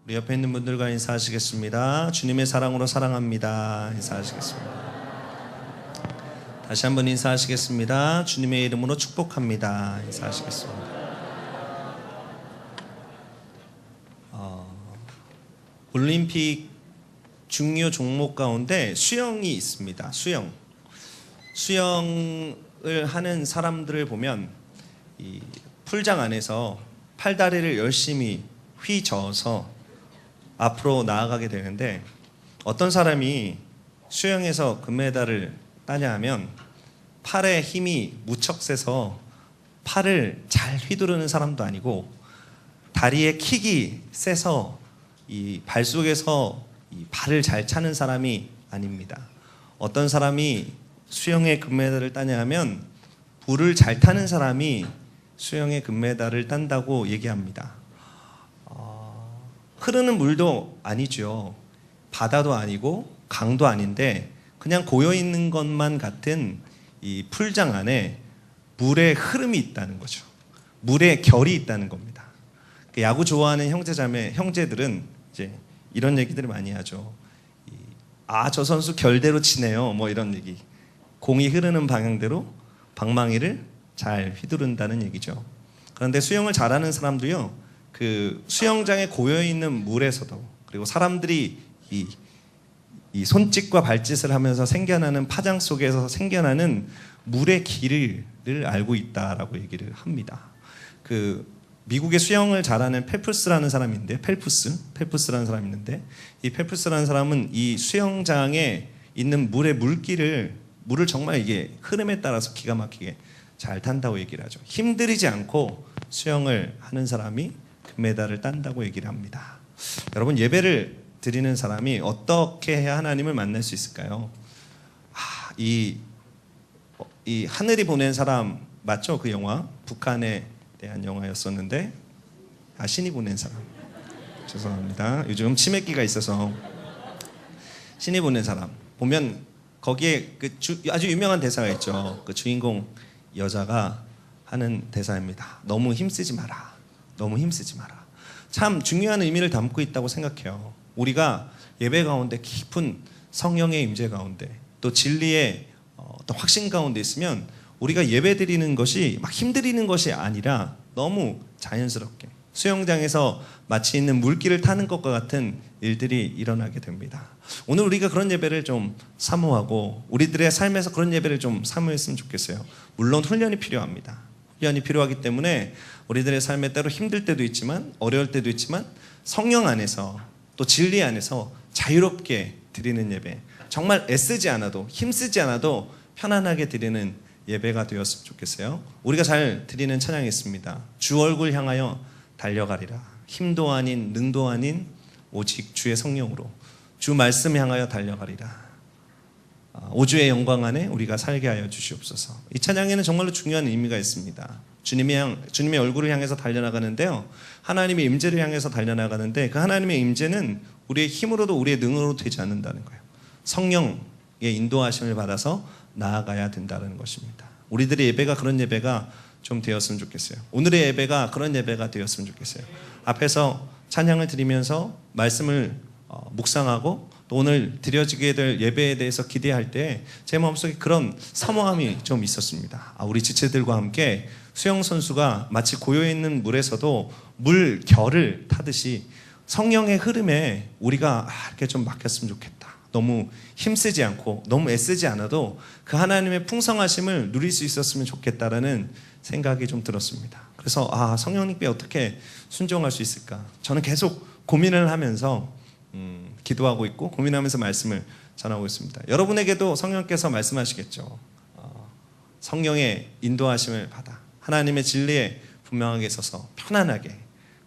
우리 옆에 있는 분들과 인사하시겠습니다. 주님의 사랑으로 사랑합니다. 인사하시겠습니다. 다시 한번 인사하시겠습니다. 주님의 이름으로 축복합니다. 인사하시겠습니다. 올림픽 중요 종목 가운데 수영이 있습니다. 수영을 하는 사람들을 보면 이 풀장 안에서 팔다리를 열심히 휘저어서 앞으로 나아가게 되는데, 어떤 사람이 수영에서 금메달을 따냐 하면 팔에 힘이 무척 세서 팔을 잘 휘두르는 사람도 아니고, 다리에 킥이 세서 이 발 속에서 이 발을 잘 차는 사람이 아닙니다. 어떤 사람이 수영의 금메달을 따냐 하면 불을 잘 타는 사람이 수영의 금메달을 딴다고 얘기합니다. 흐르는 물도 아니죠. 바다도 아니고 강도 아닌데 그냥 고여있는 것만 같은 이 풀장 안에 물의 흐름이 있다는 거죠. 물의 결이 있다는 겁니다. 야구 좋아하는 형제들은 이제 이런 얘기들을 많이 하죠. 저 선수 결대로 치네요. 뭐 이런 얘기. 공이 흐르는 방향대로 방망이를 잘 휘두른다는 얘기죠. 그런데 수영을 잘하는 사람도요, 그 수영장에 고여있는 물에서도, 그리고 사람들이 이 손짓과 발짓을 하면서 생겨나는 파장 속에서 생겨나는 물의 길을 알고 있다라고 얘기를 합니다. 그 미국의 수영을 잘하는 펠프스라는 사람이 있는데, 펠프스라는 사람이 있는데, 이 펠프스라는 사람은 이 수영장에 있는 물의 물을 정말 이게 흐름에 따라서 기가 막히게 잘 탄다고 얘기를 하죠. 힘들이지 않고 수영을 하는 사람이 금메달을 딴다고 얘기를 합니다. 여러분, 예배를 드리는 사람이 어떻게 해야 하나님을 만날 수 있을까요? 이 하늘이 보낸 사람 맞죠? 그 영화, 북한에 대한 영화였었는데, 신이 보낸 사람, 죄송합니다. 요즘 치맥기가 있어서. 신이 보낸 사람 보면 거기에 아주 유명한 대사가 있죠. 그 주인공 여자가 하는 대사입니다. 너무 힘쓰지 마라. 너무 힘쓰지 마라. 참 중요한 의미를 담고 있다고 생각해요. 우리가 예배 가운데 깊은 성령의 임재 가운데, 또 진리의 어떤 확신 가운데 있으면 우리가 예배 드리는 것이 막 힘들이는 것이 아니라 너무 자연스럽게 수영장에서 마치 있는 물길을 타는 것과 같은 일들이 일어나게 됩니다. 오늘 우리가 그런 예배를 좀 사모하고 우리들의 삶에서 그런 예배를 좀 사모했으면 좋겠어요. 물론 훈련이 필요합니다. 훈련이 필요하기 때문에 우리들의 삶에 때로 힘들 때도 있지만 어려울 때도 있지만 성령 안에서 또 진리 안에서 자유롭게 드리는 예배, 정말 애쓰지 않아도 힘쓰지 않아도 편안하게 드리는 예배가 되었으면 좋겠어요. 우리가 잘 드리는 찬양이 있습니다. 주 얼굴 향하여 달려가리라. 힘도 아닌 능도 아닌 오직 주의 성령으로 주 말씀 향하여 달려가리라. 오주의 영광 안에 우리가 살게 하여 주시옵소서. 이 찬양에는 정말로 중요한 의미가 있습니다. 주님의 얼굴을 향해서 달려나가는데요, 하나님의 임재를 향해서 달려나가는데, 그 하나님의 임재는 우리의 힘으로도 우리의 능으로도 되지 않는다는 거예요. 성령의 인도하심을 받아서 나아가야 된다는 것입니다. 우리들의 예배가 그런 예배가 좀 되었으면 좋겠어요. 오늘의 예배가 그런 예배가 되었으면 좋겠어요. 앞에서 찬양을 드리면서 말씀을 묵상하고 또 오늘 드려지게 될 예배에 대해서 기대할 때 제 마음속에 그런 사모함이 좀 있었습니다. 우리 지체들과 함께 수영 선수가 마치 고여있는 물에서도 물 결을 타듯이 성령의 흐름에 우리가 이렇게 좀 맡겼으면 좋겠다. 너무 힘쓰지 않고 너무 애쓰지 않아도 그 하나님의 풍성하심을 누릴 수 있었으면 좋겠다라는 생각이 좀 들었습니다. 그래서 성령님께 어떻게 순종할 수 있을까? 저는 계속 고민을 하면서 기도하고 있고 고민하면서 말씀을 전하고 있습니다. 여러분에게도 성령께서 말씀하시겠죠. 성령의 인도하심을 받아 하나님의 진리에 분명하게 서서 편안하게,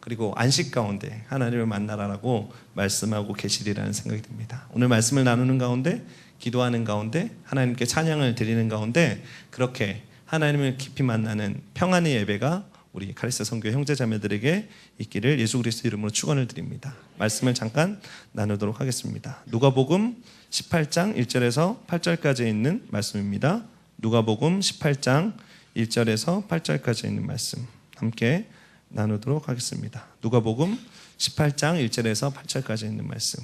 그리고 안식 가운데 하나님을 만나라라고 말씀하고 계시리라는 생각이 듭니다. 오늘 말씀을 나누는 가운데, 기도하는 가운데, 하나님께 찬양을 드리는 가운데 그렇게 하나님을 깊이 만나는 평안의 예배가 우리 카리스타 선교회 형제자매들에게 있기를 예수 그리스도 이름으로 축원을 드립니다. 말씀을 잠깐 나누도록 하겠습니다. 누가복음 18장 1절에서 8절까지 있는 말씀입니다. 누가복음 18장 1절에서 8절까지 있는 말씀 함께 나누도록 하겠습니다. 누가복음 18장 1절에서 8절까지 있는 말씀.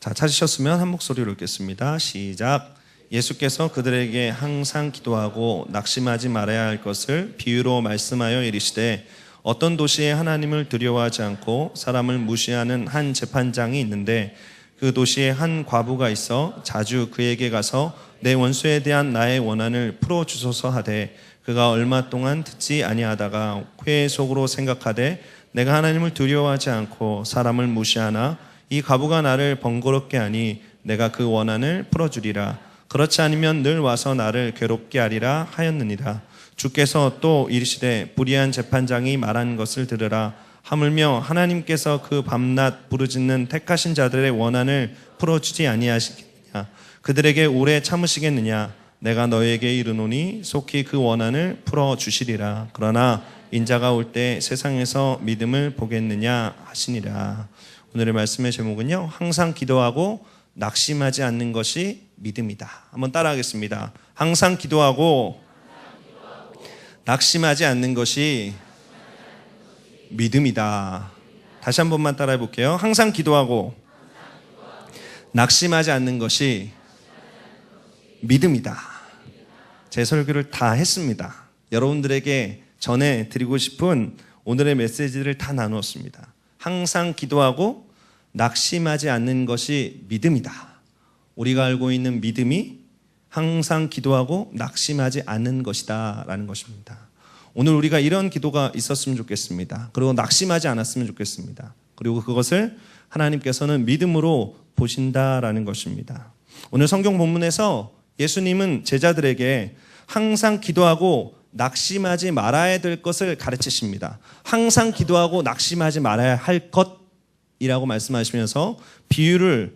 자, 찾으셨으면 한 목소리로 읽겠습니다. 시작. 예수께서 그들에게 항상 기도하고 낙심하지 말아야 할 것을 비유로 말씀하여 이르시되 어떤 도시에 하나님을 두려워하지 않고 사람을 무시하는 한 재판장이 있는데 그 도시에 한 과부가 있어 자주 그에게 가서 내 원수에 대한 나의 원한을 풀어주소서 하되 그가 얼마 동안 듣지 아니하다가 회의 속으로 생각하되 내가 하나님을 두려워하지 않고 사람을 무시하나 이 과부가 나를 번거롭게 하니 내가 그 원한을 풀어주리라. 그렇지 않으면 늘 와서 나를 괴롭게 하리라 하였느니라. 주께서 또 이르시되 불의한 재판장이 말한 것을 들으라. 하물며 하나님께서 그 밤낮 부르짖는 택하신 자들의 원한을 풀어주지 아니하시겠느냐. 그들에게 오래 참으시겠느냐. 내가 너에게 이르노니 속히 그 원한을 풀어주시리라. 그러나 인자가 올 때 세상에서 믿음을 보겠느냐 하시니라. 오늘의 말씀의 제목은요, 항상 기도하고 낙심하지 않는 것이 믿음이다. 한번 따라하겠습니다. 항상 기도하고 낙심하지 않는 것이 믿음이다. 다시 한 번만 따라해 볼게요. 항상 기도하고 낙심하지 않는 것이 믿음이다. 제 설교를 다 했습니다. 여러분들에게 전해드리고 싶은 오늘의 메시지를 다 나누었습니다. 항상 기도하고 낙심하지 않는 것이 믿음이다. 우리가 알고 있는 믿음이 항상 기도하고 낙심하지 않는 것이다 라는 것입니다. 오늘 우리가 이런 기도가 있었으면 좋겠습니다. 그리고 낙심하지 않았으면 좋겠습니다. 그리고 그것을 하나님께서는 믿음으로 보신다라는 것입니다. 오늘 성경 본문에서 예수님은 제자들에게 항상 기도하고 낙심하지 말아야 될 것을 가르치십니다. 항상 기도하고 낙심하지 말아야 할 것이라고 말씀하시면서 비유를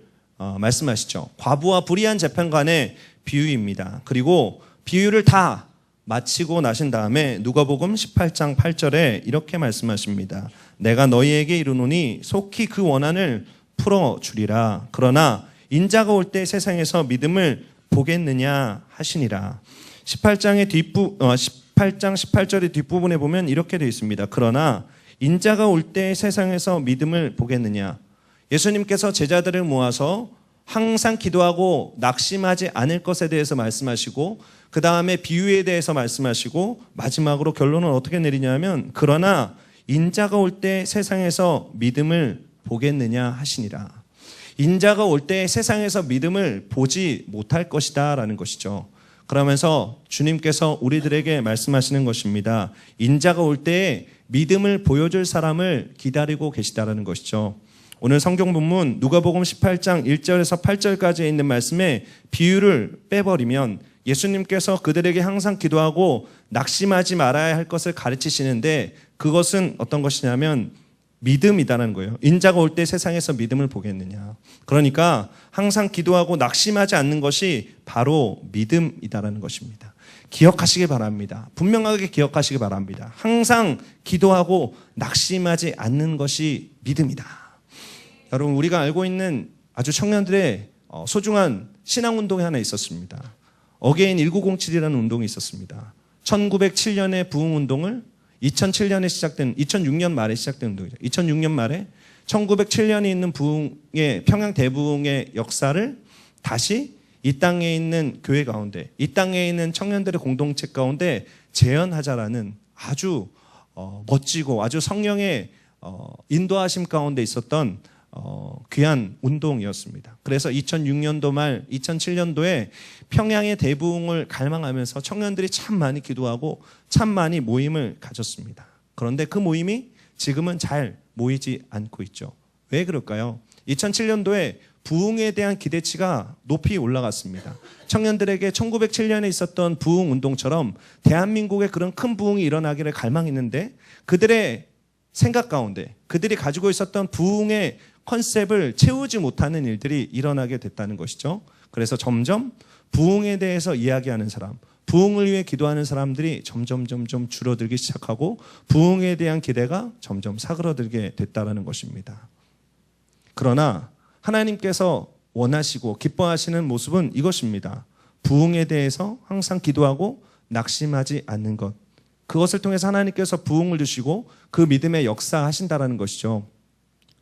말씀하시죠. 과부와 불의한 재판관의 비유입니다. 그리고 비유를 다 마치고 나신 다음에 누가복음 18장 8절에 이렇게 말씀하십니다. 내가 너희에게 이르노니 속히 그 원한을 풀어주리라. 그러나 인자가 올 때 세상에서 믿음을 보겠느냐 하시니라. 18장 18절의 뒷부분에 보면 이렇게 되어 있습니다. 그러나 인자가 올 때 세상에서 믿음을 보겠느냐. 예수님께서 제자들을 모아서 항상 기도하고 낙심하지 않을 것에 대해서 말씀하시고 그 다음에 비유에 대해서 말씀하시고 마지막으로 결론은 어떻게 내리냐면 그러나 인자가 올 때 세상에서 믿음을 보겠느냐 하시니라. 인자가 올 때 세상에서 믿음을 보지 못할 것이다 라는 것이죠. 그러면서 주님께서 우리들에게 말씀하시는 것입니다. 인자가 올 때에 믿음을 보여줄 사람을 기다리고 계시다라는 것이죠. 오늘 성경 본문 누가복음 18장 1절에서 8절까지 있는 말씀에 비유를 빼버리면 예수님께서 그들에게 항상 기도하고 낙심하지 말아야 할 것을 가르치시는데 그것은 어떤 것이냐면 믿음이다라는 거예요. 인자가 올 때 세상에서 믿음을 보겠느냐. 그러니까 항상 기도하고 낙심하지 않는 것이 바로 믿음이다라는 것입니다. 기억하시기 바랍니다. 분명하게 기억하시기 바랍니다. 항상 기도하고 낙심하지 않는 것이 믿음이다. 여러분, 우리가 알고 있는 아주 청년들의 소중한 신앙운동이 하나 있었습니다. 어게인 1907이라는 운동이 있었습니다. 1907년에 부흥운동을 2006년 말에 시작된 운동이죠. 2006년 말에 1907년에 있는 부흥의 평양 대부흥의 역사를 다시 이 땅에 있는 교회 가운데, 이 땅에 있는 청년들의 공동체 가운데 재현하자라는 아주 멋지고 아주 성령의 인도하심 가운데 있었던 귀한 운동이었습니다. 그래서 2006년도 말 2007년도에 평양의 대부흥을 갈망하면서 청년들이 참 많이 기도하고 참 많이 모임을 가졌습니다. 그런데 그 모임이 지금은 잘 모이지 않고 있죠. 왜 그럴까요? 2007년도에 부흥에 대한 기대치가 높이 올라갔습니다. 청년들에게 1907년에 있었던 부흥 운동처럼 대한민국에 그런 큰 부흥이 일어나기를 갈망했는데 그들의 생각 가운데 그들이 가지고 있었던 부흥의 컨셉을 채우지 못하는 일들이 일어나게 됐다는 것이죠. 그래서 점점 부흥에 대해서 이야기하는 사람, 부흥을 위해 기도하는 사람들이 점점 줄어들기 시작하고 부흥에 대한 기대가 점점 사그러들게 됐다는 것입니다. 그러나 하나님께서 원하시고 기뻐하시는 모습은 이것입니다. 부흥에 대해서 항상 기도하고 낙심하지 않는 것. 그것을 통해서 하나님께서 부흥을 주시고 그 믿음의 역사하신다라는 것이죠.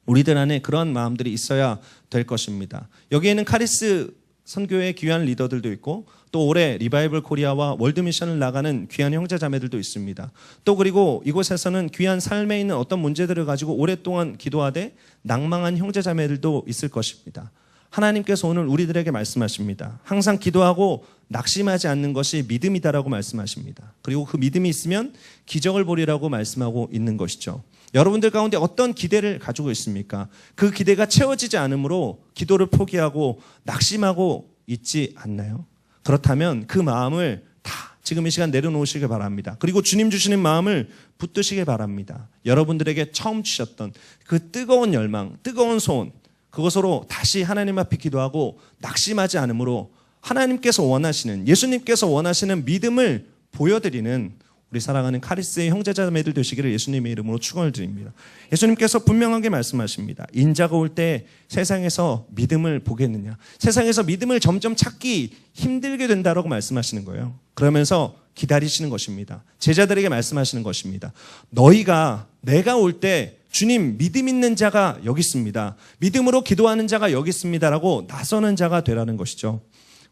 우리들 안에 그런 마음들이 있어야 될 것입니다. 여기에는 카리스 선교회 귀한 리더들도 있고 또 올해 리바이벌 코리아와 월드미션을 나가는 귀한 형제자매들도 있습니다. 또 그리고 이곳에서는 귀한 삶에 있는 어떤 문제들을 가지고 오랫동안 기도하되 낭망한 형제자매들도 있을 것입니다. 하나님께서 오늘 우리들에게 말씀하십니다. 항상 기도하고 낙심하지 않는 것이 믿음이다라고 말씀하십니다. 그리고 그 믿음이 있으면 기적을 보리라고 말씀하고 있는 것이죠. 여러분들 가운데 어떤 기대를 가지고 있습니까? 그 기대가 채워지지 않으므로 기도를 포기하고 낙심하고 있지 않나요? 그렇다면 그 마음을 다 지금 이 시간 내려놓으시길 바랍니다. 그리고 주님 주시는 마음을 붙드시길 바랍니다. 여러분들에게 처음 주셨던 그 뜨거운 열망, 뜨거운 소원, 그것으로 다시 하나님 앞에 기도하고 낙심하지 않으므로 하나님께서 원하시는, 예수님께서 원하시는 믿음을 보여드리는 우리 사랑하는 카리스의 형제자매들 되시기를 예수님의 이름으로 축원을 드립니다. 예수님께서 분명하게 말씀하십니다. 인자가 올 때 세상에서 믿음을 보겠느냐. 세상에서 믿음을 점점 찾기 힘들게 된다라고 말씀하시는 거예요. 그러면서 기다리시는 것입니다. 제자들에게 말씀하시는 것입니다. 내가 올 때 주님 믿음 있는 자가 여기 있습니다. 믿음으로 기도하는 자가 여기 있습니다라고 나서는 자가 되라는 것이죠.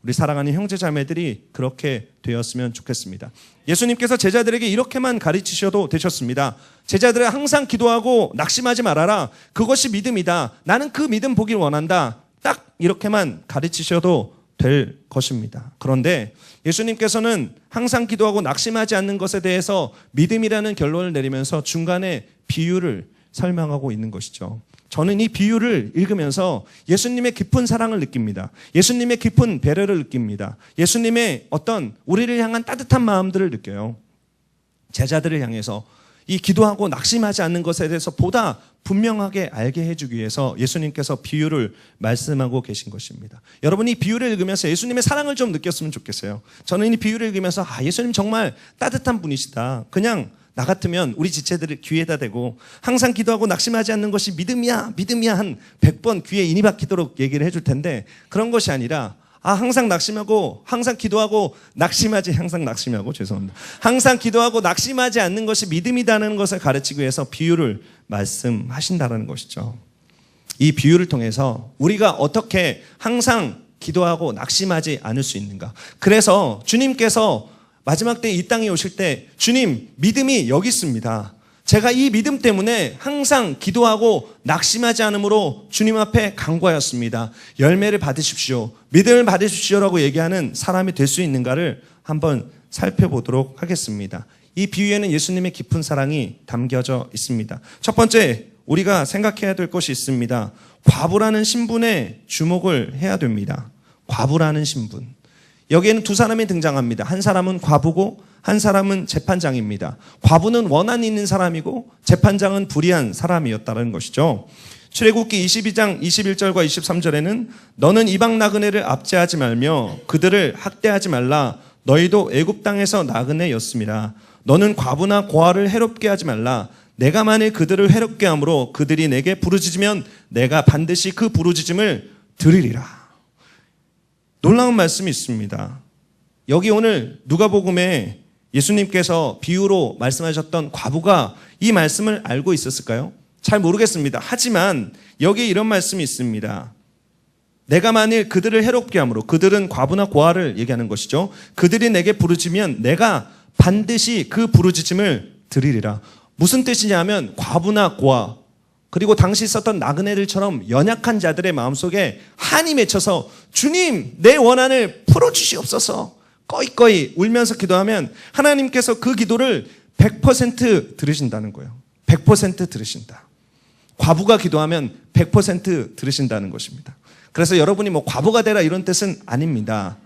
우리 사랑하는 형제자매들이 그렇게 되었으면 좋겠습니다. 예수님께서 제자들에게 이렇게만 가르치셔도 되셨습니다. 제자들은 항상 기도하고 낙심하지 말아라. 그것이 믿음이다. 나는 그 믿음 보길 원한다. 딱 이렇게만 가르치셔도 될 것입니다. 그런데 예수님께서는 항상 기도하고 낙심하지 않는 것에 대해서 믿음이라는 결론을 내리면서 중간에 비유를 설명하고 있는 것이죠. 저는 이 비유를 읽으면서 예수님의 깊은 사랑을 느낍니다. 예수님의 깊은 배려를 느낍니다. 예수님의 어떤 우리를 향한 따뜻한 마음들을 느껴요. 제자들을 향해서 이 기도하고 낙심하지 않는 것에 대해서 보다 분명하게 알게 해주기 위해서 예수님께서 비유를 말씀하고 계신 것입니다. 여러분이 이 비유를 읽으면서 예수님의 사랑을 좀 느꼈으면 좋겠어요. 저는 이 비유를 읽으면서 예수님 정말 따뜻한 분이시다. 그냥 나 같으면 우리 지체들을 귀에다 대고 항상 기도하고 낙심하지 않는 것이 믿음이야 한 100번 귀에 인이 박히도록 얘기를 해줄 텐데 그런 것이 아니라 항상 낙심하고 항상 기도하고 항상 기도하고 낙심하지 않는 것이 믿음이라는 것을 가르치기 위해서 비유를 말씀하신다는 것이죠. 이 비유를 통해서 우리가 어떻게 항상 기도하고 낙심하지 않을 수 있는가. 그래서 주님께서 마지막 때 이 땅에 오실 때 주님 믿음이 여기 있습니다. 제가 이 믿음 때문에 항상 기도하고 낙심하지 않으므로 주님 앞에 간구하였습니다. 열매를 받으십시오. 믿음을 받으십시오라고 얘기하는 사람이 될 수 있는가를 한번 살펴보도록 하겠습니다. 이 비유에는 예수님의 깊은 사랑이 담겨져 있습니다. 첫 번째 우리가 생각해야 될 것이 있습니다. 과부라는 신분에 주목을 해야 됩니다. 과부라는 신분. 여기에는 두 사람이 등장합니다. 한 사람은 과부고 한 사람은 재판장입니다. 과부는 원한이 있는 사람이고 재판장은 불의한 사람이었다는 것이죠. 출애굽기 22장 21절과 23절에는 너는 이방 나그네를 압제하지 말며 그들을 학대하지 말라. 너희도 애굽 땅에서 나그네였습니다. 너는 과부나 고아를 해롭게 하지 말라. 내가 만일 그들을 해롭게 함으로 그들이 내게 부르짖으면 내가 반드시 그 부르짖음을 들으리라. 놀라운 말씀이 있습니다. 여기 오늘 누가복음에 예수님께서 비유로 말씀하셨던 과부가 이 말씀을 알고 있었을까요? 잘 모르겠습니다. 하지만 여기에 이런 말씀이 있습니다. 내가 만일 그들을 해롭게 함으로, 그들은 과부나 고아를 얘기하는 것이죠. 그들이 내게 부르짖으면 내가 반드시 그 부르짖음을 들으리라. 무슨 뜻이냐면 과부나 고아 그리고 당시 있었던 나그네들처럼 연약한 자들의 마음속에 한이 맺혀서 주님 내 원한을 풀어주시옵소서 꺼이꺼이 울면서 기도하면 하나님께서 그 기도를 100% 들으신다는 거예요. 100% 들으신다. 과부가 기도하면 100% 들으신다는 것입니다. 그래서 여러분이 뭐 과부가 되라 이런 뜻은 아닙니다.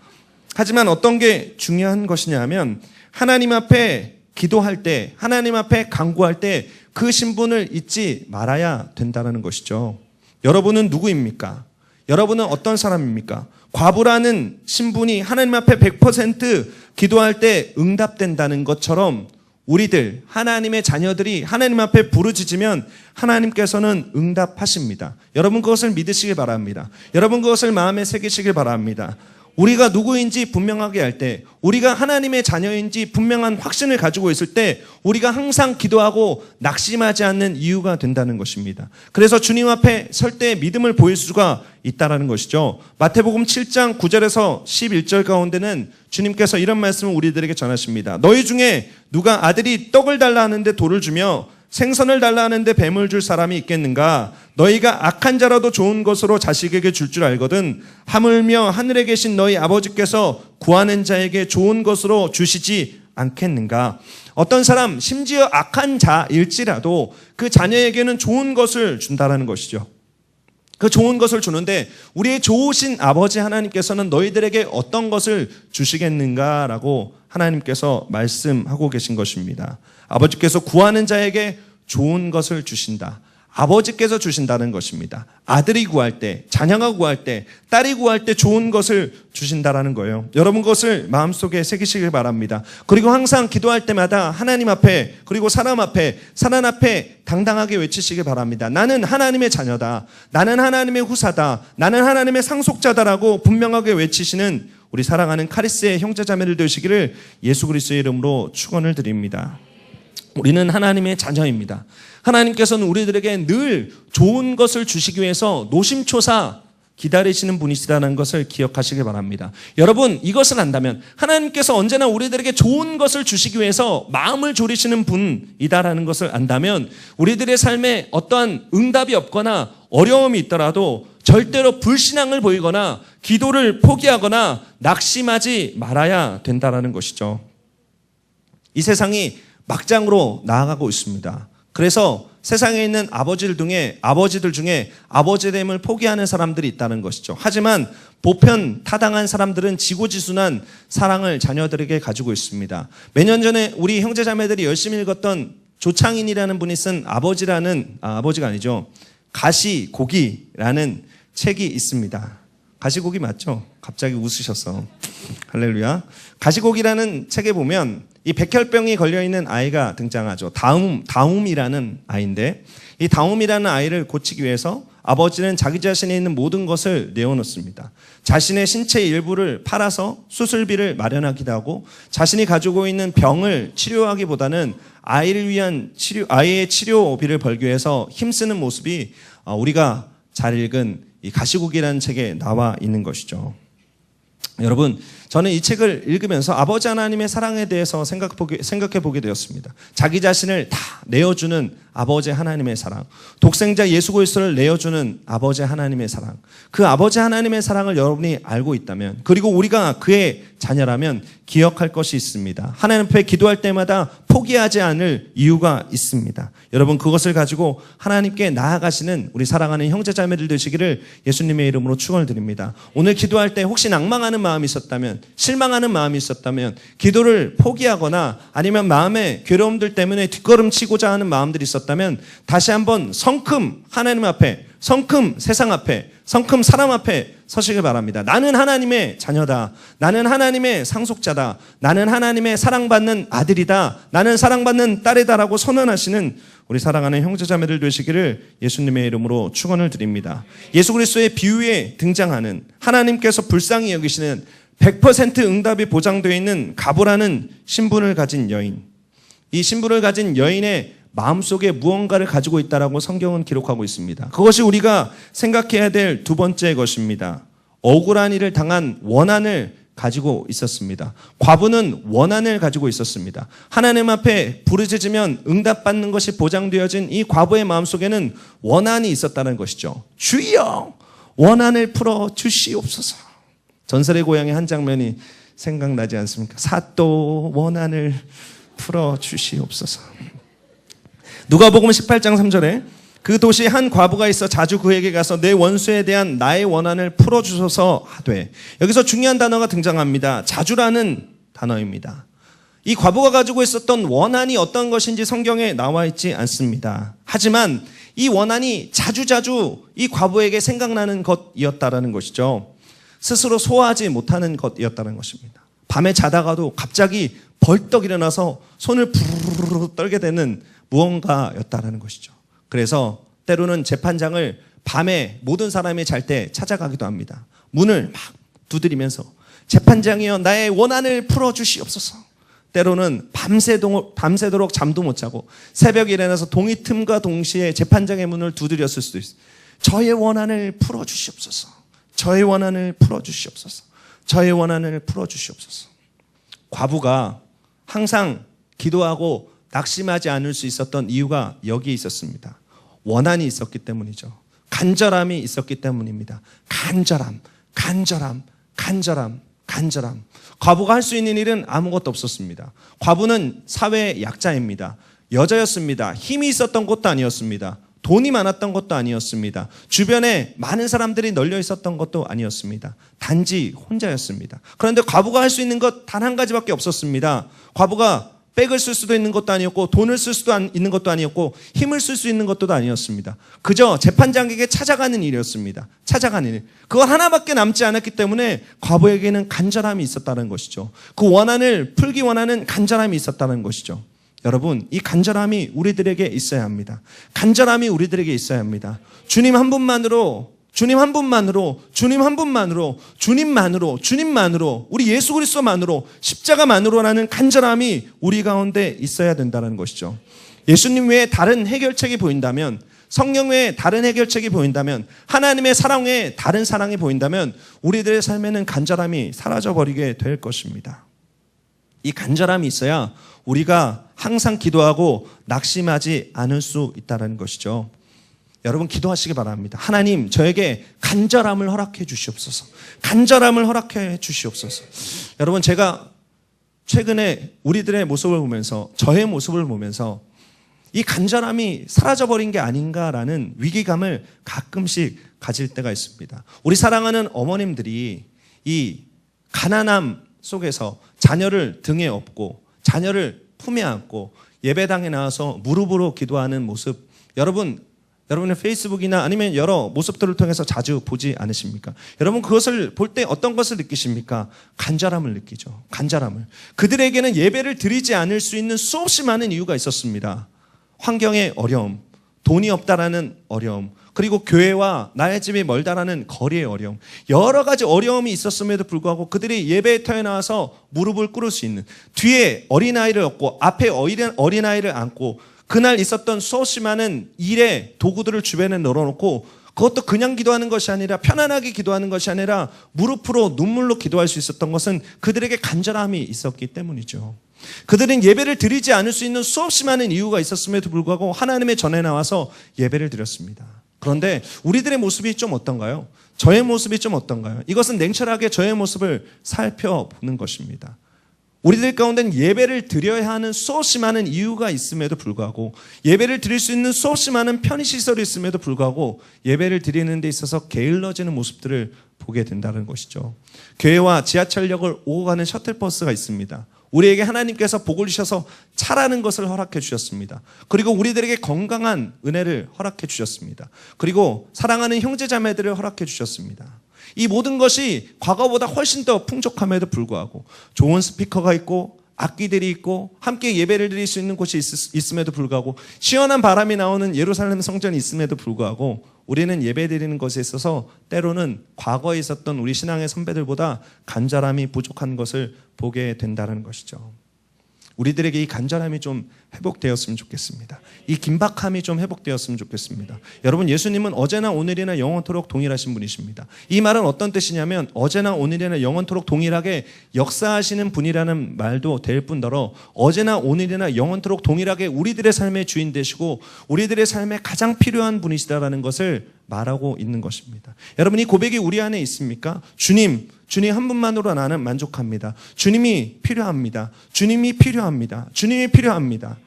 하지만 어떤 게 중요한 것이냐 하면 하나님 앞에 기도할 때, 하나님 앞에 간구할 때 그 신분을 잊지 말아야 된다는 것이죠. 여러분은 누구입니까? 여러분은 어떤 사람입니까? 과부라는 신분이 하나님 앞에 100% 기도할 때 응답된다는 것처럼 우리들, 하나님의 자녀들이 하나님 앞에 부르짖으면 하나님께서는 응답하십니다. 여러분 그것을 믿으시길 바랍니다. 여러분 그것을 마음에 새기시길 바랍니다. 우리가 누구인지 분명하게 할 때, 우리가 하나님의 자녀인지 분명한 확신을 가지고 있을 때 우리가 항상 기도하고 낙심하지 않는 이유가 된다는 것입니다. 그래서 주님 앞에 설 때 믿음을 보일 수가 있다는 것이죠. 마태복음 7장 9절에서 11절 가운데는 주님께서 이런 말씀을 우리들에게 전하십니다. 너희 중에 누가 아들이 떡을 달라 하는데 돌을 주며 생선을 달라 하는데 뱀을 줄 사람이 있겠는가? 너희가 악한 자라도 좋은 것으로 자식에게 줄 알거든 하물며 하늘에 계신 너희 아버지께서 구하는 자에게 좋은 것으로 주시지 않겠는가? 어떤 사람 심지어 악한 자일지라도 그 자녀에게는 좋은 것을 준다라는 것이죠. 그 좋은 것을 주는데 우리의 좋으신 아버지 하나님께서는 너희들에게 어떤 것을 주시겠는가라고 하나님께서 말씀하고 계신 것입니다. 아버지께서 구하는 자에게 좋은 것을 주신다. 아버지께서 주신다는 것입니다. 아들이 구할 때, 자녀가 구할 때, 딸이 구할 때 좋은 것을 주신다라는 거예요. 여러분 그것을 마음속에 새기시길 바랍니다. 그리고 항상 기도할 때마다 하나님 앞에 그리고 사람 앞에 당당하게 외치시길 바랍니다. 나는 하나님의 자녀다. 나는 하나님의 후사다. 나는 하나님의 상속자다라고 분명하게 외치시는 우리 사랑하는 카리스의 형제자매들 되시기를 예수 그리스도의 이름으로 축원을 드립니다. 우리는 하나님의 자녀입니다. 하나님께서는 우리들에게 늘 좋은 것을 주시기 위해서 노심초사 기다리시는 분이시다는 것을 기억하시기 바랍니다. 여러분 이것을 안다면 하나님께서 언제나 우리들에게 좋은 것을 주시기 위해서 마음을 졸이시는 분이다라는 것을 안다면 우리들의 삶에 어떠한 응답이 없거나 어려움이 있더라도 절대로 불신앙을 보이거나 기도를 포기하거나 낙심하지 말아야 된다라는 것이죠. 이 세상이 막장으로 나아가고 있습니다. 그래서 세상에 있는 아버지들 중에 아버지됨을 포기하는 사람들이 있다는 것이죠. 하지만 보편 타당한 사람들은 지고지순한 사랑을 자녀들에게 가지고 있습니다. 몇 년 전에 우리 형제자매들이 열심히 읽었던 조창인이라는 분이 쓴 아버지가 아니죠. 가시고기라는 책이 있습니다. 가시고기 맞죠? 갑자기 웃으셨어. 할렐루야. 가시고기라는 책에 보면 이 백혈병이 걸려있는 아이가 등장하죠. 다움이라는 아이인데 이 다움이라는 아이를 고치기 위해서 아버지는 자기 자신에 있는 모든 것을 내어놓습니다. 자신의 신체 일부를 팔아서 수술비를 마련하기도 하고 자신이 가지고 있는 병을 치료하기보다는 아이의 치료비를 벌기 위해서 힘쓰는 모습이 우리가 잘 읽은 이 가시고기라는 책에 나와 있는 것이죠. 여러분, 저는 이 책을 읽으면서 아버지 하나님의 사랑에 대해서 생각해 보게 되었습니다. 자기 자신을 다 내어주는 아버지 하나님의 사랑, 독생자 예수 그리스도를 내어주는 아버지 하나님의 사랑, 그 아버지 하나님의 사랑을 여러분이 알고 있다면, 그리고 우리가 그의 자녀라면 기억할 것이 있습니다. 하나님 앞에 기도할 때마다 포기하지 않을 이유가 있습니다. 여러분 그것을 가지고 하나님께 나아가시는 우리 사랑하는 형제자매들 되시기를 예수님의 이름으로 축원을 드립니다. 오늘 기도할 때 혹시 낭망하는 마음이 있었다면, 실망하는 마음이 있었다면, 기도를 포기하거나 아니면 마음의 괴로움들 때문에 뒷걸음치고자 하는 마음들이 있었다면 다시 한번 성큼 하나님 앞에, 성큼 세상 앞에, 성큼 사람 앞에 서시길 바랍니다. 나는 하나님의 자녀다. 나는 하나님의 상속자다. 나는 하나님의 사랑받는 아들이다. 나는 사랑받는 딸이다라고 선언하시는 우리 사랑하는 형제자매들 되시기를 예수님의 이름으로 축원을 드립니다. 예수 그리스도의 비유에 등장하는 하나님께서 불쌍히 여기시는 100% 응답이 보장되어 있는 가보라는 신분을 가진 여인. 이 신분을 가진 여인의 마음속에 무언가를 가지고 있다라고 성경은 기록하고 있습니다. 그것이 우리가 생각해야 될 두 번째 것입니다. 억울한 일을 당한 원한을 가지고 있었습니다. 과부는 원한을 가지고 있었습니다. 하나님 앞에 부르짖으면 응답받는 것이 보장되어진 이 과부의 마음속에는 원한이 있었다는 것이죠. 주여 원한을 풀어 주시옵소서. 전설의 고향의 한 장면이 생각나지 않습니까? 사또 원한을 풀어 주시옵소서. 누가복음 18장 3절에 그 도시에 한 과부가 있어 자주 그에게 가서 내 원수에 대한 나의 원한을 풀어주소서 하되, 여기서 중요한 단어가 등장합니다. 자주라는 단어입니다. 이 과부가 가지고 있었던 원한이 어떤 것인지 성경에 나와 있지 않습니다. 하지만 이 원한이 자주자주 이 과부에게 생각나는 것이었다라는 것이죠. 스스로 소화하지 못하는 것이었다는 것입니다. 밤에 자다가도 갑자기 벌떡 일어나서 손을 부르르 떨게 되는 무언가였다라는 것이죠. 그래서 때로는 재판장을 밤에 모든 사람이 잘 때 찾아가기도 합니다. 문을 막 두드리면서 재판장이여 나의 원한을 풀어주시옵소서. 때로는 밤새도록 잠도 못 자고 새벽에 일어나서 동이 틈과 동시에 재판장의 문을 두드렸을 수도 있어요. 저의 원한을 풀어주시옵소서. 저의 원한을 풀어주시옵소서. 저의 원한을 풀어주시옵소서. 과부가 항상 기도하고 낙심하지 않을 수 있었던 이유가 여기에 있었습니다. 원한이 있었기 때문이죠. 간절함이 있었기 때문입니다. 간절함. 과부가 할 수 있는 일은 아무것도 없었습니다. 과부는 사회의 약자입니다. 여자였습니다. 힘이 있었던 것도 아니었습니다. 돈이 많았던 것도 아니었습니다. 주변에 많은 사람들이 널려 있었던 것도 아니었습니다. 단지 혼자였습니다. 그런데 과부가 할 수 있는 것 단 한 가지밖에 없었습니다. 과부가 백을 쓸 수도 있는 것도 아니었고 돈을 쓸 수도 있는 것도 아니었고 힘을 쓸 수 있는 것도 아니었습니다. 그저 재판장에게 찾아가는 일이었습니다. 찾아가는 일. 그거 하나밖에 남지 않았기 때문에 과부에게는 간절함이 있었다는 것이죠. 그 원한을 풀기 원하는 간절함이 있었다는 것이죠. 여러분, 이 간절함이 우리들에게 있어야 합니다. 간절함이 우리들에게 있어야 합니다. 주님 한 분만으로, 우리 예수 그리스도만으로, 십자가만으로라는 간절함이 우리 가운데 있어야 된다는 것이죠. 예수님 외에 다른 해결책이 보인다면, 성령 외에 다른 해결책이 보인다면, 하나님의 사랑 외에 다른 사랑이 보인다면 우리들의 삶에는 간절함이 사라져버리게 될 것입니다. 이 간절함이 있어야 우리가 항상 기도하고 낙심하지 않을 수 있다는 것이죠. 여러분 기도하시기 바랍니다. 하나님 저에게 간절함을 허락해 주시옵소서. 간절함을 허락해 주시옵소서. 여러분 제가 최근에 우리들의 모습을 보면서 저의 모습을 보면서 이 간절함이 사라져버린 게 아닌가라는 위기감을 가끔씩 가질 때가 있습니다. 우리 사랑하는 어머님들이 이 가난함 속에서 자녀를 등에 업고 자녀를 품에 안고 예배당에 나와서 무릎으로 기도하는 모습 여러분의 페이스북이나 아니면 여러 모습들을 통해서 자주 보지 않으십니까? 여러분 그것을 볼 때 어떤 것을 느끼십니까? 간절함을 느끼죠. 간절함을. 그들에게는 예배를 드리지 않을 수 있는 수없이 많은 이유가 있었습니다. 환경의 어려움, 돈이 없다라는 어려움, 그리고 교회와 나의 집이 멀다라는 거리의 어려움, 여러 가지 어려움이 있었음에도 불구하고 그들이 예배터에 나와서 무릎을 꿇을 수 있는, 뒤에 어린아이를 얻고 앞에 어린아이를 안고 그날 있었던 수없이 많은 일의 도구들을 주변에 널어놓고 그것도 그냥 기도하는 것이 아니라 편안하게 기도하는 것이 아니라 무릎으로 눈물로 기도할 수 있었던 것은 그들에게 간절함이 있었기 때문이죠. 그들은 예배를 드리지 않을 수 있는 수없이 많은 이유가 있었음에도 불구하고 하나님의 전에 나와서 예배를 드렸습니다. 그런데 우리들의 모습이 좀 어떤가요? 저의 모습이 좀 어떤가요? 이것은 냉철하게 저의 모습을 살펴보는 것입니다. 우리들 가운데는 예배를 드려야 하는 수없이 많은 이유가 있음에도 불구하고 예배를 드릴 수 있는 수없이 많은 편의시설이 있음에도 불구하고 예배를 드리는 데 있어서 게을러지는 모습들을 보게 된다는 것이죠. 교회와 지하철역을 오고 가는 셔틀버스가 있습니다. 우리에게 하나님께서 복을 주셔서 차라는 것을 허락해 주셨습니다. 그리고 우리들에게 건강한 은혜를 허락해 주셨습니다. 그리고 사랑하는 형제자매들을 허락해 주셨습니다. 이 모든 것이 과거보다 훨씬 더 풍족함에도 불구하고 좋은 스피커가 있고 악기들이 있고 함께 예배를 드릴 수 있는 곳이 있음에도 불구하고 시원한 바람이 나오는 예루살렘 성전이 있음에도 불구하고 우리는 예배 드리는 것에 있어서 때로는 과거에 있었던 우리 신앙의 선배들보다 간절함이 부족한 것을 보게 된다는 것이죠. 우리들에게 이 간절함이 좀 회복되었으면 좋겠습니다. 이 긴박함이 좀 회복되었으면 좋겠습니다. 여러분 예수님은 어제나 오늘이나 영원토록 동일하신 분이십니다. 이 말은 어떤 뜻이냐면 어제나 오늘이나 영원토록 동일하게 역사하시는 분이라는 말도 될 뿐더러 어제나 오늘이나 영원토록 동일하게 우리들의 삶의 주인 되시고 우리들의 삶에 가장 필요한 분이시다라는 것을 말하고 있는 것입니다. 여러분 이 고백이 우리 안에 있습니까? 주님 한 분만으로 나는 만족합니다. 주님이 필요합니다. 주님이 필요합니다. 주님이 필요합니다.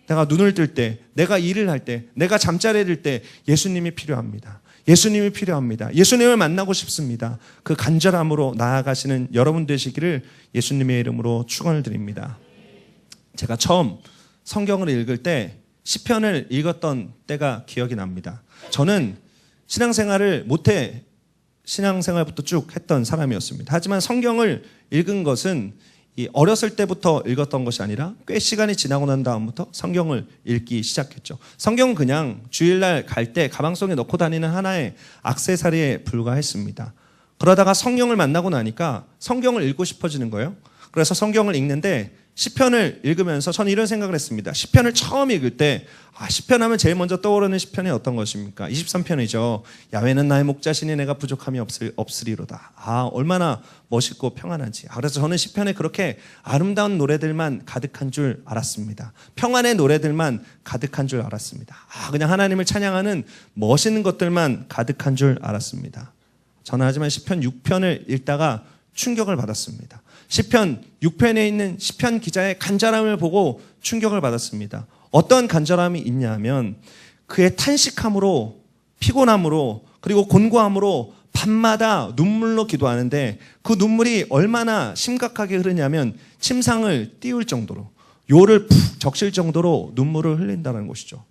내가 눈을 뜰 때, 내가 일을 할 때, 내가 잠자리에 들 때 예수님이 필요합니다. 예수님이 필요합니다. 예수님을 만나고 싶습니다. 그 간절함으로 나아가시는 여러분 되시기를 예수님의 이름으로 축원을 드립니다. 제가 처음 성경을 읽을 때 시편을 읽었던 때가 기억이 납니다. 저는 신앙생활을 신앙생활부터 쭉 했던 사람이었습니다. 하지만 성경을 읽은 것은 어렸을 때부터 읽었던 것이 아니라 꽤 시간이 지나고 난 다음부터 성경을 읽기 시작했죠. 성경은 그냥 주일날 갈 때 가방 속에 넣고 다니는 하나의 액세서리에 불과했습니다. 그러다가 성경을 만나고 나니까 성경을 읽고 싶어지는 거예요. 그래서 성경을 읽는데 시편을 읽으면서 저는 이런 생각을 했습니다. 시편을 처음 읽을 때 시편 하면 제일 먼저 떠오르는 시편이 어떤 것입니까? 23편이죠. 야훼는 나의 목자시니 내가 부족함이 없으리로다. 얼마나 멋있고 평안한지. 그래서 저는 시편에 그렇게 아름다운 노래들만 가득한 줄 알았습니다. 평안의 노래들만 가득한 줄 알았습니다. 그냥 하나님을 찬양하는 멋있는 것들만 가득한 줄 알았습니다. 저는 하지만 시편 6편을 읽다가 충격을 받았습니다. 시편 6편에 있는 시편 기자의 간절함을 보고 충격을 받았습니다. 어떤 간절함이 있냐면 그의 탄식함으로, 피곤함으로, 그리고 곤고함으로 밤마다 눈물로 기도하는데 그 눈물이 얼마나 심각하게 흐르냐면 침상을 띄울 정도로, 요를 푹 적실 정도로 눈물을 흘린다는 것이죠.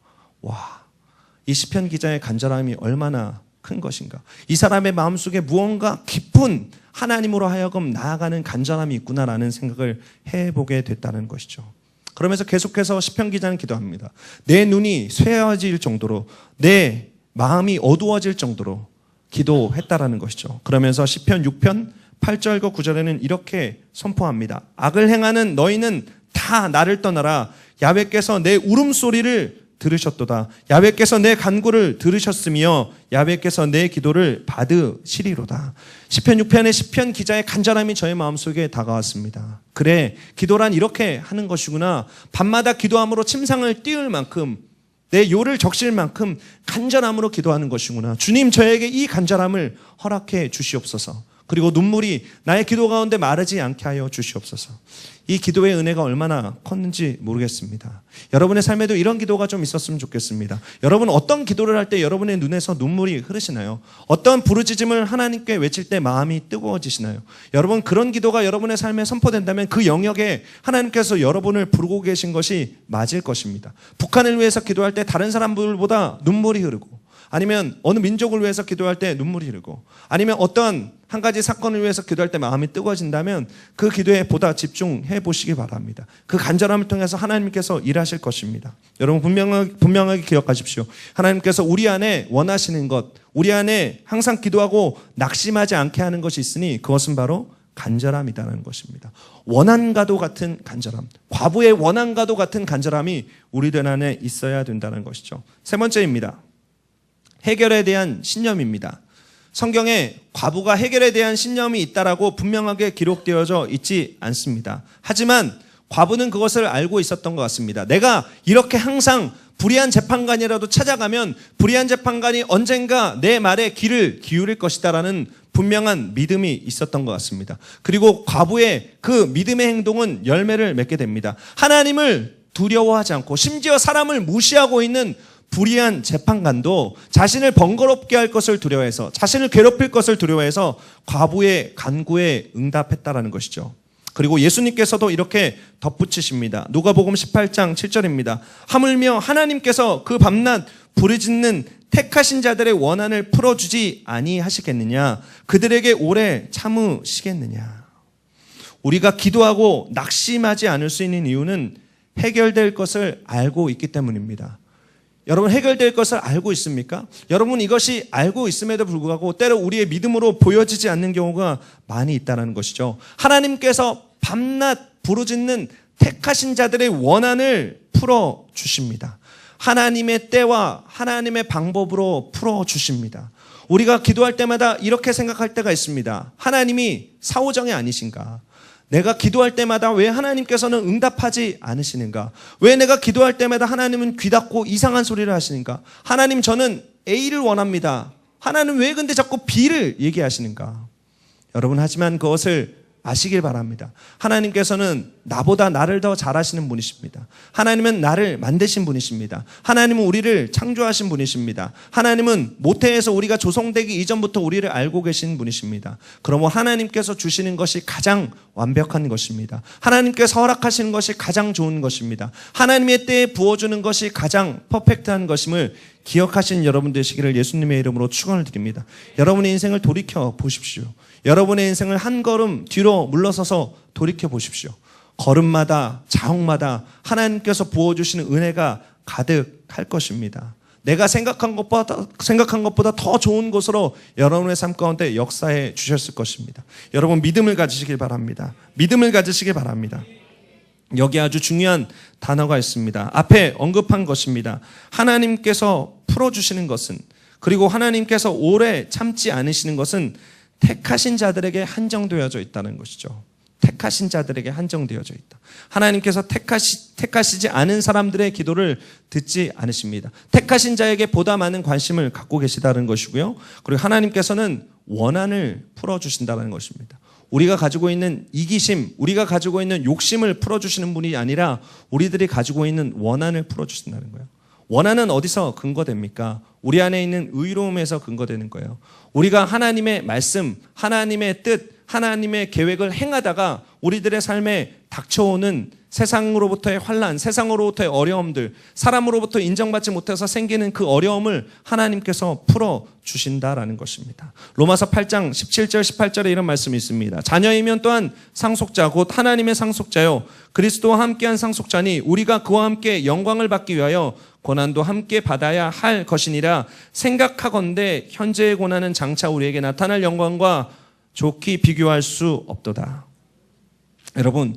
이 시편 기자의 간절함이 얼마나 큰 것인가. 이 사람의 마음속에 무언가 깊은 하나님으로 하여금 나아가는 간절함이 있구나라는 생각을 해보게 됐다는 것이죠. 그러면서 계속해서 시편 기자는 기도합니다. 내 눈이 쇠어질 정도로, 내 마음이 어두워질 정도로 기도했다라는 것이죠. 그러면서 시편 6편 8절과 9절에는 이렇게 선포합니다. 악을 행하는 너희는 다 나를 떠나라. 야훼께서 내 울음소리를 들으셨도다. 야훼께서 내 간구를 들으셨으며 야훼께서 내 기도를 받으시리로다. 시편 6편의 시편 기자의 간절함이 저의 마음속에 다가왔습니다. 그래, 기도란 이렇게 하는 것이구나. 밤마다 기도함으로 침상을 띄울 만큼, 내 요를 적실 만큼 간절함으로 기도하는 것이구나. 주님, 저에게 이 간절함을 허락해 주시옵소서. 그리고 눈물이 나의 기도 가운데 마르지 않게 하여 주시옵소서. 이 기도의 은혜가 얼마나 컸는지 모르겠습니다. 여러분의 삶에도 이런 기도가 좀 있었으면 좋겠습니다. 여러분 어떤 기도를 할 때 여러분의 눈에서 눈물이 흐르시나요? 어떤 부르짖음을 하나님께 외칠 때 마음이 뜨거워지시나요? 여러분 그런 기도가 여러분의 삶에 선포된다면 그 영역에 하나님께서 여러분을 부르고 계신 것이 맞을 것입니다. 북한을 위해서 기도할 때 다른 사람들보다 눈물이 흐르고, 아니면 어느 민족을 위해서 기도할 때 눈물이 흐르고, 아니면 어떤 한 가지 사건을 위해서 기도할 때 마음이 뜨거워진다면 그 기도에 보다 집중해 보시기 바랍니다. 그 간절함을 통해서 하나님께서 일하실 것입니다. 여러분 분명하게 기억하십시오. 하나님께서 우리 안에 원하시는 것, 우리 안에 항상 기도하고 낙심하지 않게 하는 것이 있으니 그것은 바로 간절함이라는 것입니다. 원한과도 같은 간절함, 과부의 원한과도 같은 간절함이 우리들 안에 있어야 된다는 것이죠. 세 번째입니다. 해결에 대한 신념입니다. 성경에 과부가 해결에 대한 신념이 있다라고 분명하게 기록되어져 있지 않습니다. 하지만 과부는 그것을 알고 있었던 것 같습니다. 내가 이렇게 항상 불의한 재판관이라도 찾아가면 불의한 재판관이 언젠가 내 말에 귀를 기울일 것이다라는 분명한 믿음이 있었던 것 같습니다. 그리고 과부의 그 믿음의 행동은 열매를 맺게 됩니다. 하나님을 두려워하지 않고 심지어 사람을 무시하고 있는 불의한 재판관도 자신을 번거롭게 할 것을 두려워해서, 자신을 괴롭힐 것을 두려워해서 과부의 간구에 응답했다라는 것이죠. 그리고 예수님께서도 이렇게 덧붙이십니다. 누가복음 18장 7절입니다. 하물며 하나님께서 그 밤낮 부르짖는 택하신 자들의 원한을 풀어주지 아니하시겠느냐? 그들에게 오래 참으시겠느냐? 우리가 기도하고 낙심하지 않을 수 있는 이유는 해결될 것을 알고 있기 때문입니다. 여러분 해결될 것을 알고 있습니까? 여러분 이것이 알고 있음에도 불구하고 때로 우리의 믿음으로 보여지지 않는 경우가 많이 있다는 것이죠. 하나님께서 밤낮 부르짖는 택하신 자들의 원한을 풀어주십니다. 하나님의 때와 하나님의 방법으로 풀어주십니다. 우리가 기도할 때마다 이렇게 생각할 때가 있습니다. 하나님이 사오정이 아니신가? 내가 기도할 때마다 왜 하나님께서는 응답하지 않으시는가? 왜 내가 기도할 때마다 하나님은 귀 닫고 이상한 소리를 하시는가? 하나님 저는 A를 원합니다. 하나님 왜 근데 자꾸 B를 얘기하시는가? 여러분 하지만 그것을 아시길 바랍니다. 하나님께서는 나보다 나를 더 잘하시는 분이십니다. 하나님은 나를 만드신 분이십니다. 하나님은 우리를 창조하신 분이십니다. 하나님은 모태에서 우리가 조성되기 이전부터 우리를 알고 계신 분이십니다. 그러므로 하나님께서 주시는 것이 가장 완벽한 것입니다. 하나님께서 허락하시는 것이 가장 좋은 것입니다. 하나님의 때에 부어주는 것이 가장 퍼펙트한 것임을 기억하신 여러분 되시기를 예수님의 이름으로 축원을 드립니다. 여러분의 인생을 돌이켜 보십시오. 여러분의 인생을 한 걸음 뒤로 물러서서 돌이켜 보십시오. 걸음마다 자옥마다 하나님께서 부어주시는 은혜가 가득할 것입니다. 내가 생각한 것보다 더 좋은 곳으로 여러분의 삶 가운데 역사해 주셨을 것입니다. 여러분 믿음을 가지시길 바랍니다. 믿음을 가지시길 바랍니다. 여기 아주 중요한 단어가 있습니다. 앞에 언급한 것입니다. 하나님께서 풀어주시는 것은, 그리고 하나님께서 오래 참지 않으시는 것은 택하신 자들에게 한정되어져 있다는 것이죠. 택하신 자들에게 한정되어져 있다. 하나님께서 택하시지 않은 사람들의 기도를 듣지 않으십니다. 택하신 자에게 보다 많은 관심을 갖고 계시다는 것이고요. 그리고 하나님께서는 원한을 풀어주신다는 것입니다. 우리가 가지고 있는 이기심, 우리가 가지고 있는 욕심을 풀어주시는 분이 아니라 우리들이 가지고 있는 원한을 풀어주신다는 거예요. 원한은 어디서 근거됩니까? 우리 안에 있는 의로움에서 근거되는 거예요. 우리가 하나님의 말씀, 하나님의 뜻, 하나님의 계획을 행하다가 우리들의 삶에 닥쳐오는 세상으로부터의 환난, 세상으로부터의 어려움들, 사람으로부터 인정받지 못해서 생기는 그 어려움을 하나님께서 풀어주신다라는 것입니다. 로마서 8장 17절 18절에 이런 말씀이 있습니다. 자녀이면 또한 상속자 곧 하나님의 상속자요 그리스도와 함께한 상속자니 우리가 그와 함께 영광을 받기 위하여 고난도 함께 받아야 할 것이니라. 생각하건대 현재의 고난은 장차 우리에게 나타날 영광과 좋게 비교할 수 없도다. 여러분,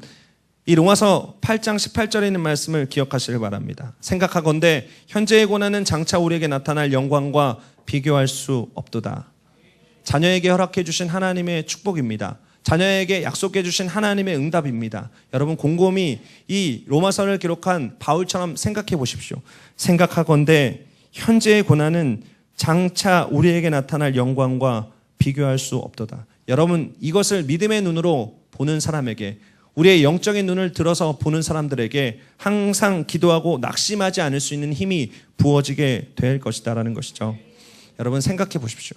이 로마서 8장 18절에 있는 말씀을 기억하시길 바랍니다. 생각하건대 현재의 고난은 장차 우리에게 나타날 영광과 비교할 수 없도다. 자녀에게 허락해 주신 하나님의 축복입니다. 자녀에게 약속해 주신 하나님의 응답입니다. 여러분 곰곰이 이 로마서를 기록한 바울처럼 생각해 보십시오. 생각하건대 현재의 고난은 장차 우리에게 나타날 영광과 비교할 수 없도다. 여러분 이것을 믿음의 눈으로 보는 사람에게, 우리의 영적인 눈을 들어서 보는 사람들에게 항상 기도하고 낙심하지 않을 수 있는 힘이 부어지게 될 것이다라는 것이죠. 여러분 생각해 보십시오.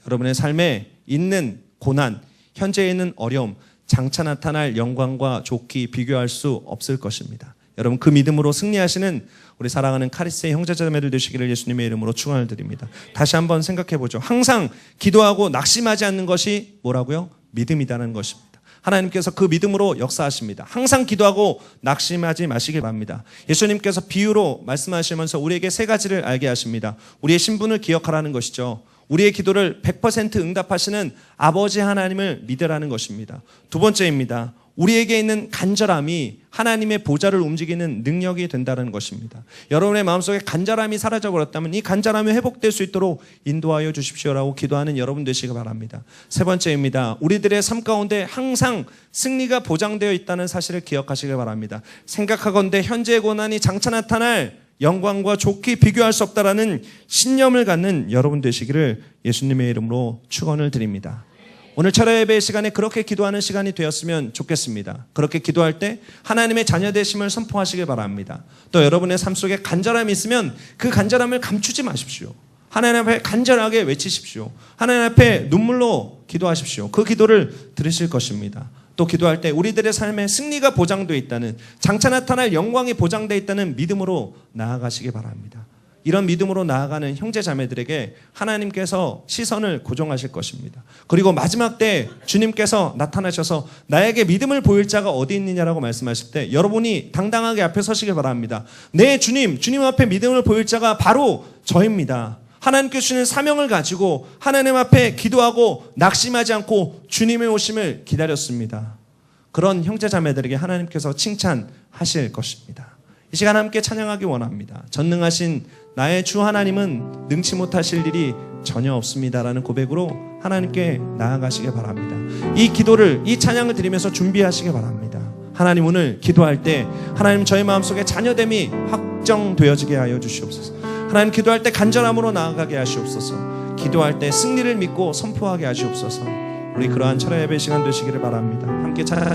여러분의 삶에 있는 고난, 현재에 있는 어려움, 장차 나타날 영광과 좋게 비교할 수 없을 것입니다. 여러분 그 믿음으로 승리하시는 우리 사랑하는 카리스의 형제자매들 되시기를 예수님의 이름으로 축원을 드립니다. 다시 한번 생각해 보죠. 항상 기도하고 낙심하지 않는 것이 뭐라고요? 믿음이라는 것입니다. 하나님께서 그 믿음으로 역사하십니다. 항상 기도하고 낙심하지 마시길 바랍니다. 예수님께서 비유로 말씀하시면서 우리에게 세 가지를 알게 하십니다. 우리의 신분을 기억하라는 것이죠. 우리의 기도를 100% 응답하시는 아버지 하나님을 믿으라는 것입니다. 두 번째입니다. 우리에게 있는 간절함이 하나님의 보좌를 움직이는 능력이 된다는 것입니다. 여러분의 마음속에 간절함이 사라져버렸다면 이 간절함이 회복될 수 있도록 인도하여 주십시오라고 기도하는 여러분 되시기 바랍니다. 세 번째입니다. 우리들의 삶 가운데 항상 승리가 보장되어 있다는 사실을 기억하시길 바랍니다. 생각하건대 현재의 고난이 장차 나타날 영광과 좋게 비교할 수 없다라는 신념을 갖는 여러분 되시기를 예수님의 이름으로 축원을 드립니다. 오늘 철야 예배 시간에 그렇게 기도하는 시간이 되었으면 좋겠습니다. 그렇게 기도할 때 하나님의 자녀 되심을 선포하시길 바랍니다. 또 여러분의 삶 속에 간절함이 있으면 그 간절함을 감추지 마십시오. 하나님 앞에 간절하게 외치십시오. 하나님 앞에 눈물로 기도하십시오. 그 기도를 들으실 것입니다. 또 기도할 때 우리들의 삶에 승리가 보장되어 있다는, 장차 나타날 영광이 보장되어 있다는 믿음으로 나아가시기 바랍니다. 이런 믿음으로 나아가는 형제 자매들에게 하나님께서 시선을 고정하실 것입니다. 그리고 마지막 때 주님께서 나타나셔서 나에게 믿음을 보일 자가 어디 있느냐라고 말씀하실 때 여러분이 당당하게 앞에 서시길 바랍니다. 네, 주님 앞에 믿음을 보일 자가 바로 저입니다. 하나님께 주시는 사명을 가지고 하나님 앞에 기도하고 낙심하지 않고 주님의 오심을 기다렸습니다. 그런 형제 자매들에게 하나님께서 칭찬하실 것입니다. 이 시간 함께 찬양하기 원합니다. 전능하신 나의 주 하나님은 능치 못하실 일이 전혀 없습니다라는 고백으로 하나님께 나아가시기 바랍니다. 이 기도를, 이 찬양을 드리면서 준비하시기 바랍니다. 하나님 오늘 기도할 때 하나님 저의 마음속에 자녀됨이 확정되어지게 하여 주시옵소서. 하나님 기도할 때 간절함으로 나아가게 하시옵소서. 기도할 때 승리를 믿고 선포하게 하시옵소서. 우리 그러한 철야 예배 시간 되시기를 바랍니다. 함께 찬양